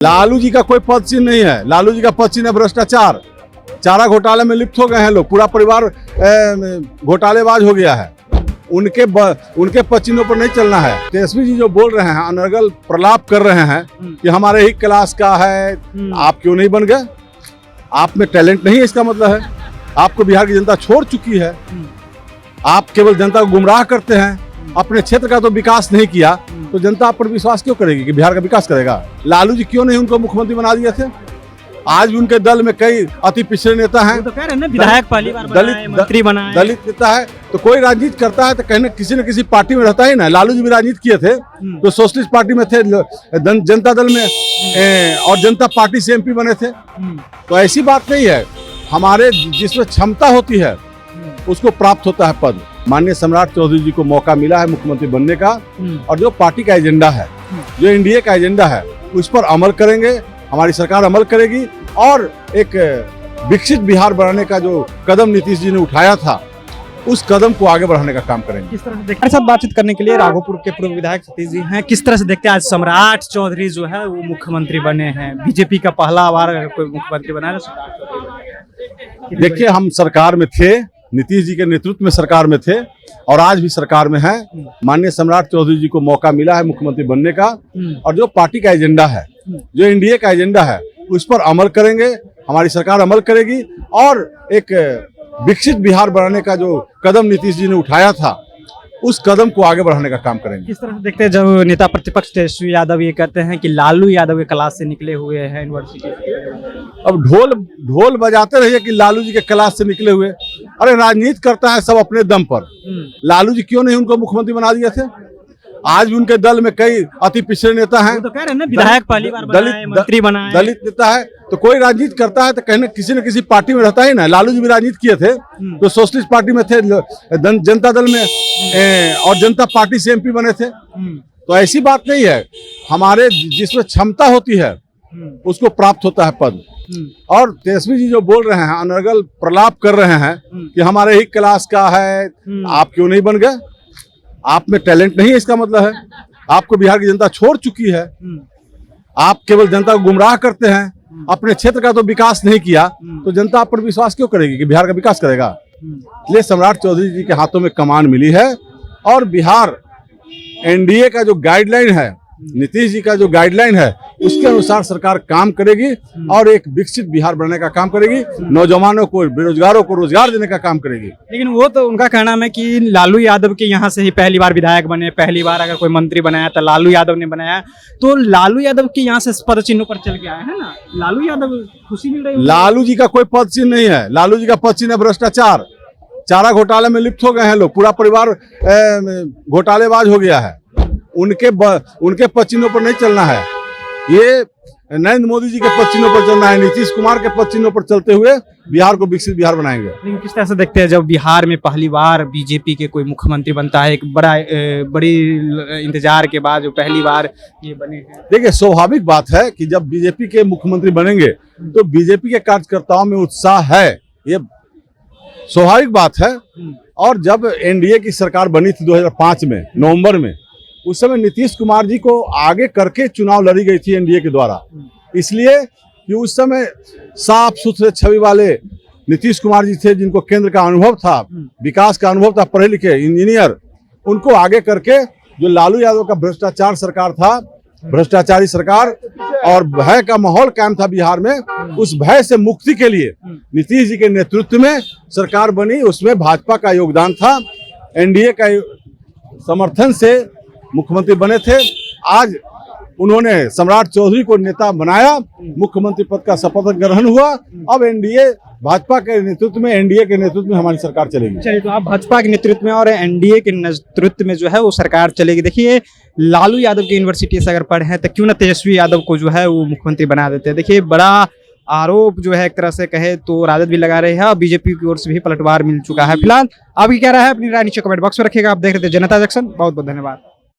लालू जी का कोई पद चिन्ह नहीं है। लालू जी का पद चिन्ह है भ्रष्टाचार। चारा घोटाले में लिप्त हो गए हैं लोग, पूरा परिवार घोटालेबाज हो गया है। उनके पद चिन्हों पर नहीं चलना है। तेजस्वी जी जो बोल रहे हैं, अनर्गल प्रलाप कर रहे हैं कि हमारे ही क्लास का है, आप क्यों नहीं बन गए? आप में टैलेंट नहीं है, इसका मतलब है आपको बिहार की जनता छोड़ चुकी है। आप केवल जनता को गुमराह करते हैं, अपने क्षेत्र का तो विकास नहीं किया, तो जनता आप पर विश्वास क्यों करेगी कि बिहार का विकास करेगा? लालू जी क्यों नहीं उनको मुख्यमंत्री बना दिए थे? आज भी उनके दल में कई अति पिछड़े नेता हैं, तो कह रहे हैं ना, विधायक पहली बार बनाए, मंत्री बनाए, दलित नेता है। तो कोई राजनीति करता है तो कहीं किसी न किसी पार्टी में रहता ही ना। लालू जी भी राजनीति किए थे, तो सोशलिस्ट पार्टी में थे, जनता दल में और जनता पार्टी से एमपी बने थे। तो ऐसी बात नहीं है। हमारे जिसमें क्षमता होती है उसको प्राप्त होता है पद। माननीय सम्राट चौधरी जी को मौका मिला है मुख्यमंत्री बनने का, और जो पार्टी का एजेंडा है, जो एनडीए का एजेंडा है, उस पर अमल करेंगे। हमारी सरकार अमल करेगी और एक विकसित बिहार बनाने का जो कदम नीतीश जी ने उठाया था, उस कदम को आगे बढ़ाने का काम करेंगे। किस तरह से देखते हैं? साथ बातचीत करने के लिए राघोपुर के पूर्व विधायक सतीश जी हैं। किस तरह से देखते हैं आज सम्राट चौधरी जो है वो मुख्यमंत्री बने हैं? बीजेपी का पहला बार अगर कोई मुख्यमंत्री बना है। देखिए, हम सरकार में थे, नीतीश जी के नेतृत्व में सरकार में थे और आज भी सरकार में है। माननीय सम्राट चौधरी जी को मौका मिला है मुख्यमंत्री बनने का, और जो पार्टी का एजेंडा है, जो एनडीए का एजेंडा है, उस पर अमल करेंगे। हमारी सरकार अमल करेगी और एक विकसित बिहार बनाने का जो कदम नीतीश जी ने उठाया था, उस कदम को आगे बढ़ाने का काम करेंगे। किस तरह से देखते हैं जब नेता प्रतिपक्ष तेजस्वी यादव ये कहते हैं कि लालू यादव के क्लास से निकले हुए हैं यूनिवर्सिटी? अब ढोल बजाते रहिए कि लालू जी के क्लास से निकले हुए। अरे राजनीति करता है सब अपने दम पर। लालू जी क्यों नहीं उनको मुख्यमंत्री बना दिए थे? आज भी उनके दल में कई अति पिछड़े नेता हैं, तो कह रहे हैं ना, विधायक पहली बार बनाए, मंत्री बनाए, दलित नेता है। तो कोई राजनीति करता है तो कहीं किसी न किसी पार्टी में रहता ही ना। लालू जी भी राजनीति किए थे, तो सोशलिस्ट पार्टी में थे, जनता दल में और जनता पार्टी से एमपी बने थे। तो ऐसी बात नहीं है। हमारे जिसमें क्षमता होती है उसको प्राप्त होता है पद। और तेजस्वी जी जो बोल रहे हैं, अनर्गल प्रलाप कर रहे हैं कि हमारे ही क्लास का है, आप क्यों नहीं बन गए? आप में टैलेंट नहीं है, इसका मतलब है आपको बिहार की जनता छोड़ चुकी है। आप केवल जनता को गुमराह करते हैं, अपने क्षेत्र का तो विकास नहीं किया, तो जनता आप पर विश्वास क्यों करेगी कि बिहार का विकास करेगा? इसलिए सम्राट चौधरी जी के हाथों में कमान मिली है और बिहार एनडीए का जो गाइडलाइन है, नीतीश जी का जो गाइडलाइन है, उसके अनुसार सरकार काम करेगी और एक विकसित बिहार बनाने का काम करेगी। नौजवानों को, बेरोजगारों को रोजगार देने का काम करेगी। लेकिन वो तो उनका कहना है कि लालू यादव के यहाँ से ही पहली बार विधायक बने, पहली बार अगर कोई मंत्री बनाया तो लालू यादव ने बनाया। तो लालू यादव के यहाँ से पद चिन्हों पर चल के आए हैं ना, लालू यादव खुशी मिल रही है। लालू जी का कोई पद चिन्ह नहीं है। लालू जी का पद चिन्ह है भ्रष्टाचार। चारा घोटाले में लिप्त हो गए हैं लोग, पूरा परिवार घोटालेबाज हो गया है। उनके पद चिन्हों पर नहीं चलना है। ये नरेंद्र मोदी जी के पद चिन्हों पर चलना है। नीतीश कुमार के पद चिन्हों पर चलते हुए बिहार को विकसित बिहार बनाएंगे। लेकिन किस तरह से देखते हैं जब बिहार में पहली बार बीजेपी के कोई मुख्यमंत्री बनता है, एक बड़ी इंतजार के बाद जो पहली बार ये बने हैं? देखिए, स्वाभाविक बात है कि जब बीजेपी के मुख्यमंत्री बनेंगे तो बीजेपी के कार्यकर्ताओं में उत्साह है, ये स्वाभाविक बात है। और जब एनडीए की सरकार बनी थी 2005 में नवंबर में, उस समय नीतीश कुमार जी को आगे करके चुनाव लड़ी गई थी एनडीए के द्वारा, इसलिए कि उस समय साफ सुथरे छवि वाले नीतीश कुमार जी थे, जिनको केंद्र का अनुभव था, विकास का अनुभव था, पढ़े लिखे इंजीनियर। उनको आगे करके जो लालू यादव का भ्रष्टाचार सरकार था, भ्रष्टाचारी सरकार, और भय का माहौल कायम था बिहार में, उस भय से मुक्ति के लिए नीतीश जी के नेतृत्व में सरकार बनी। उसमें भाजपा का योगदान था, एनडीए का समर्थन से मुख्यमंत्री बने थे। आज उन्होंने सम्राट चौधरी को नेता बनाया, मुख्यमंत्री पद का शपथ ग्रहण हुआ। अब एनडीए भाजपा के नेतृत्व में, एनडीए के नेतृत्व में हमारी सरकार चलेगी। चलिए, तो आप भाजपा के नेतृत्व में और एनडीए के नेतृत्व में जो है वो सरकार चलेगी। देखिए, लालू यादव की यूनिवर्सिटी से अगर पढ़े हैं तो क्यों ना तेजस्वी यादव को जो है वो मुख्यमंत्री बना देते हैं। देखिए, बड़ा आरोप जो है एक तरह से कहे तो राजद भी लगा रहे हैं और बीजेपी की ओर से भी पलटवार मिल चुका है। फिलहाल आपकी क्या राय है, अपनी राय नीचे कमेंट बॉक्स में रखिएगा। आप देख रहे थे जनता जंक्शन। बहुत बहुत धन्यवाद।